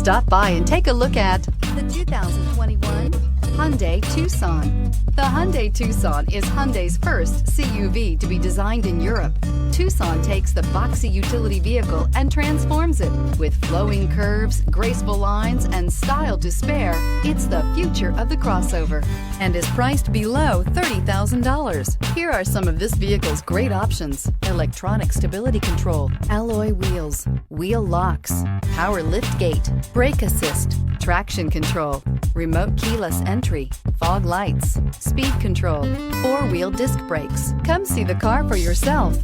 Stop by and take a look at the 2021 Hyundai Tucson. The Hyundai Tucson is Hyundai's first CUV to be designed in Europe. Tucson takes the boxy utility vehicle and transforms it. With flowing curves, graceful lines, and style to spare, it's the future of the crossover and is priced below $30,000. Here are some of this vehicle's great options: electronic stability control, alloy wheels, wheel locks, power liftgate, brake assist, traction control, remote keyless entry, fog lights, speed control, four-wheel disc brakes. Come see the car for yourself.